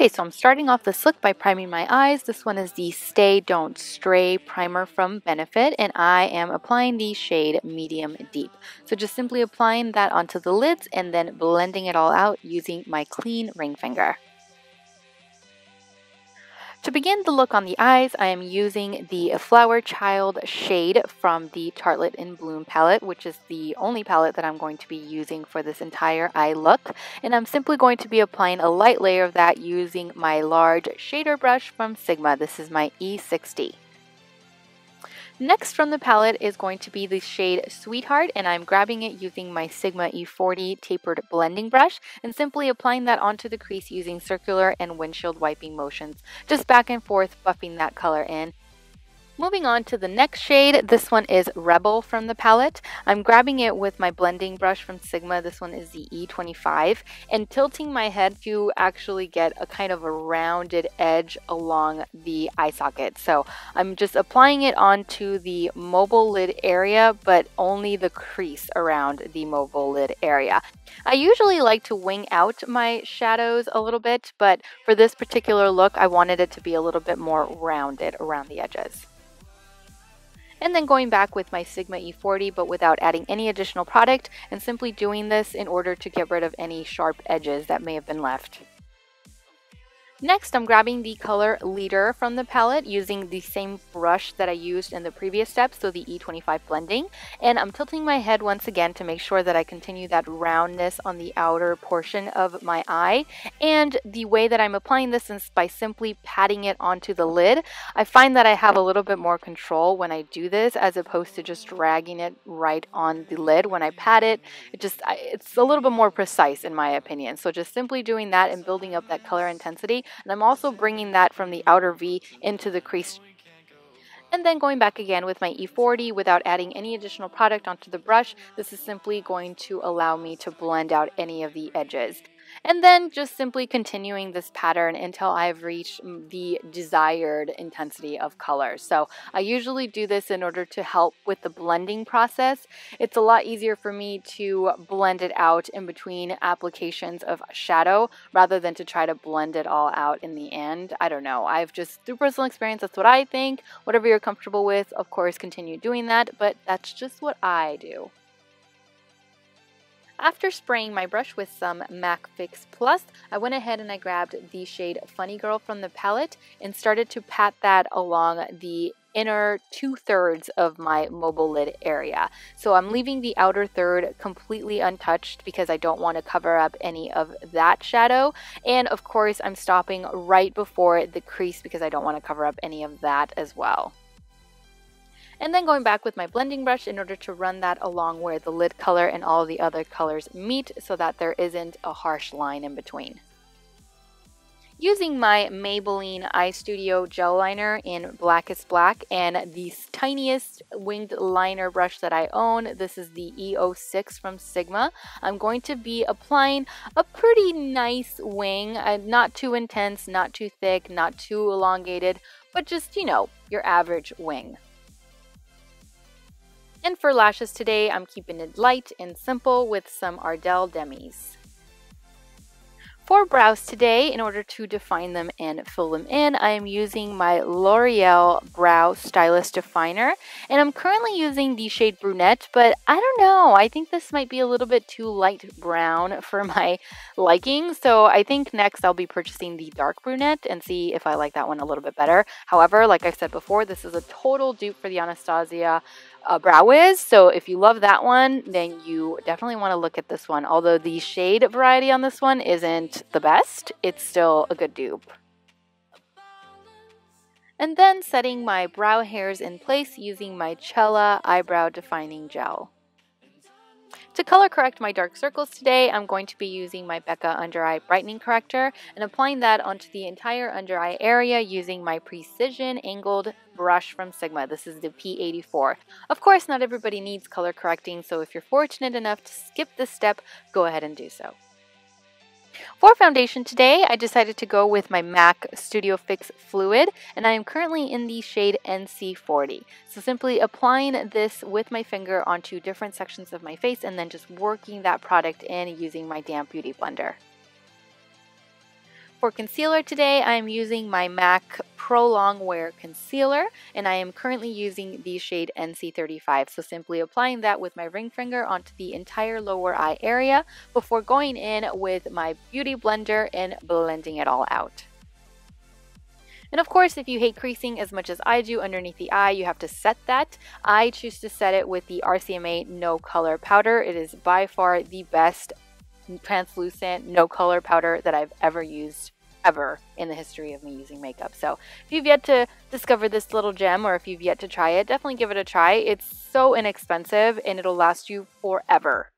Okay, so I'm starting off this look by priming my eyes. This one is the Stay Don't Stray primer from Benefit, and I am applying the shade Medium Deep. So just simply applying that onto the lids and then blending it all out using my clean ring finger. To begin the look on the eyes, I am using the Flower Child shade from the Tartelette in Bloom palette, which is the only palette that I'm going to be using for this entire eye look. And I'm simply going to be applying a light layer of that using my large shader brush from Sigma. This is my E60. Next from the palette is going to be the shade Sweetheart, and I'm grabbing it using my Sigma E40 tapered blending brush and simply applying that onto the crease using circular and windshield wiping motions, just back and forth buffing that color in. Moving on to the next shade, this one is Rebel from the palette. I'm grabbing it with my blending brush from Sigma, this one is the E25, and tilting my head to actually get a kind of a rounded edge along the eye socket. So I'm just applying it onto the mobile lid area, but only the crease around the mobile lid area. I usually like to wing out my shadows a little bit, but for this particular look, I wanted it to be a little bit more rounded around the edges. And then going back with my Sigma E40 but without adding any additional product, and simply doing this in order to get rid of any sharp edges that may have been left. Next, I'm grabbing the color Leader from the palette using the same brush that I used in the previous step, so the E25 blending, and I'm tilting my head once again to make sure that I continue that roundness on the outer portion of my eye. And the way that I'm applying this is by simply patting it onto the lid. I find that I have a little bit more control when I do this as opposed to just dragging it right on the lid. When I pat it, it's a little bit more precise in my opinion. So just simply doing that and building up that color intensity. And I'm also bringing that from the outer V into the crease. And then going back again with my E40 without adding any additional product onto the brush. This is simply going to allow me to blend out any of the edges. And then just simply continuing this pattern until I've reached the desired intensity of color. So I usually do this in order to help with the blending process. It's a lot easier for me to blend it out in between applications of shadow rather than to try to blend it all out in the end. I don't know. I've just, through personal experience, that's what I think. Whatever you're comfortable with, of course, continue doing that, but that's just what I do. After spraying my brush with some MAC Fix Plus, I went ahead and I grabbed the shade Funny Girl from the palette and started to pat that along the inner 2/3 of my mobile lid area. So I'm leaving the outer third completely untouched because I don't want to cover up any of that shadow. And of course, I'm stopping right before the crease because I don't want to cover up any of that as well. And then going back with my blending brush in order to run that along where the lid color and all the other colors meet so that there isn't a harsh line in between. Using my Maybelline Eye Studio gel liner in Blackest Black and the tiniest winged liner brush that I own, this is the E06 from Sigma, I'm going to be applying a pretty nice wing, not too intense, not too thick, not too elongated, but just, you know, your average wing. And for lashes today, I'm keeping it light and simple with some Ardell Demis. For brows today, in order to define them and fill them in, I am using my L'Oreal Brow Stylist Definer. And I'm currently using the shade Brunette, but I don't know. I think this might be a little bit too light brown for my liking. So I think next I'll be purchasing the dark brunette and see if I like that one a little bit better. However, like I said before, this is a total dupe for the Anastasia Brow Wiz, so if you love that one, then you definitely want to look at this one. Although the shade variety on this one isn't the best, it's still a good dupe. And then setting my brow hairs in place using my Cella Eyebrow Defining Gel. To color correct my dark circles today, I'm going to be using my Becca Under Eye Brightening Corrector and applying that onto the entire under eye area using my Precision Angled brush from Sigma. This is the P84. Of course, not everybody needs color correcting, so if you're fortunate enough to skip this step, go ahead and do so. For foundation today, I decided to go with my MAC Studio Fix Fluid, and I am currently in the shade NC40. So simply applying this with my finger onto different sections of my face and then just working that product in using my damp beauty blender. For concealer today, I am using my MAC Pro Longwear Concealer, and I am currently using the shade NC35. So simply applying that with my ring finger onto the entire lower eye area before going in with my beauty blender and blending it all out. And of course, if you hate creasing as much as I do underneath the eye, you have to set that. I choose to set it with the RCMA No Color Powder. It is by far the best translucent no color powder that I've ever used in the history of me using makeup. So if you've yet to discover this little gem, or if you've yet to try it, definitely give it a try. It's so inexpensive and it'll last you forever.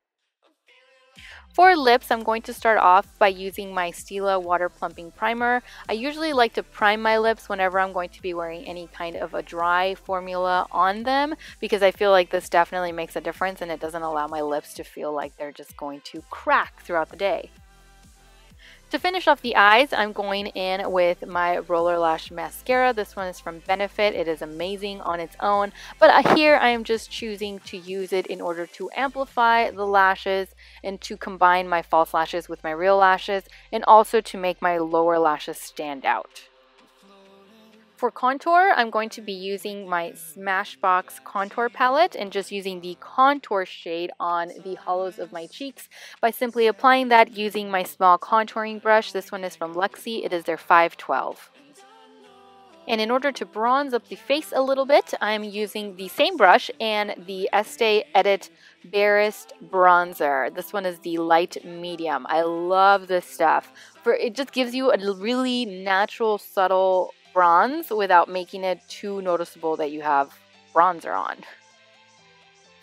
For lips, I'm going to start off by using my Stila Water Plumping Primer. I usually like to prime my lips whenever I'm going to be wearing any kind of a dry formula on them, because I feel like this definitely makes a difference and it doesn't allow my lips to feel like they're just going to crack throughout the day. To finish off the eyes, I'm going in with my Roller Lash Mascara. This one is from Benefit. It is amazing on its own, but here I am just choosing to use it in order to amplify the lashes and to combine my false lashes with my real lashes, and also to make my lower lashes stand out. For contour, I'm going to be using my Smashbox contour palette and just using the contour shade on the hollows of my cheeks by simply applying that using my small contouring brush. This one is from Luxie. It is their 512. And in order to bronze up the face a little bit, I'm using the same brush and the Estee Edit Barest Bronzer. This one is the light medium. I love this stuff. It just gives you a really natural, subtle bronze without making it too noticeable that you have bronzer on.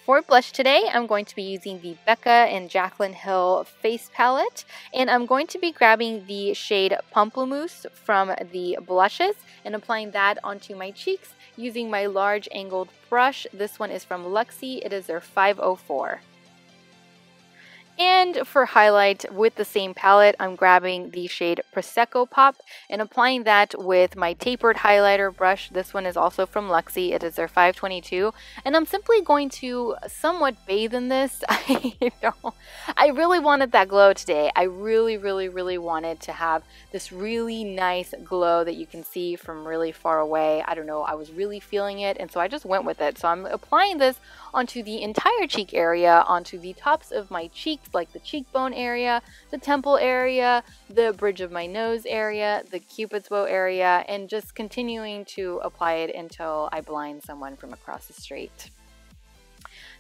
For blush today, I'm going to be using the Becca and Jaclyn Hill face palette, and I'm going to be grabbing the shade Pamplemousse from the blushes and applying that onto my cheeks using my large angled brush. This one is from Luxie. It is their 504. And for highlight, with the same palette, I'm grabbing the shade Prosecco Pop and applying that with my tapered highlighter brush. This one is also from Luxie. It is their 522. And I'm simply going to somewhat bathe in this. I really wanted that glow today. I really wanted to have this really nice glow that you can see from really far away. I don't know, I was really feeling it, and so I just went with it. So I'm applying this onto the entire cheek area, onto the tops of my cheeks, like the cheekbone area, the temple area, the bridge of my nose area, the cupid's bow area, and just continuing to apply it until I blind someone from across the street.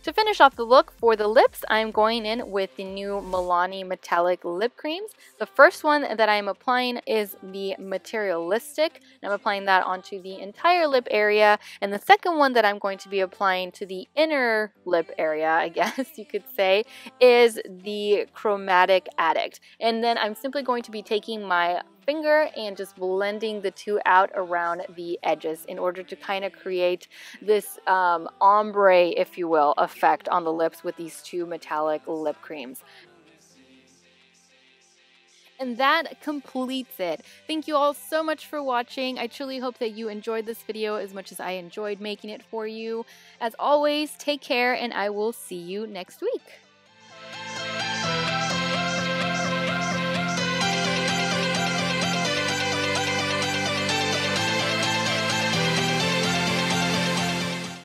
To finish off the look, for the lips, I'm going in with the new Milani metallic lip creams. The first one that I'm applying is the Materialistic, and I'm applying that onto the entire lip area. And the second one that I'm going to be applying to the inner lip area, I guess you could say, is the Chromatic Addict. And then I'm simply going to be taking my finger and just blending the two out around the edges in order to kind of create this ombre, if you will, effect on the lips with these two metallic lip creams. And that completes it. Thank you all so much for watching. I truly hope that you enjoyed this video as much as I enjoyed making it for you. As always, take care, and I will see you next week.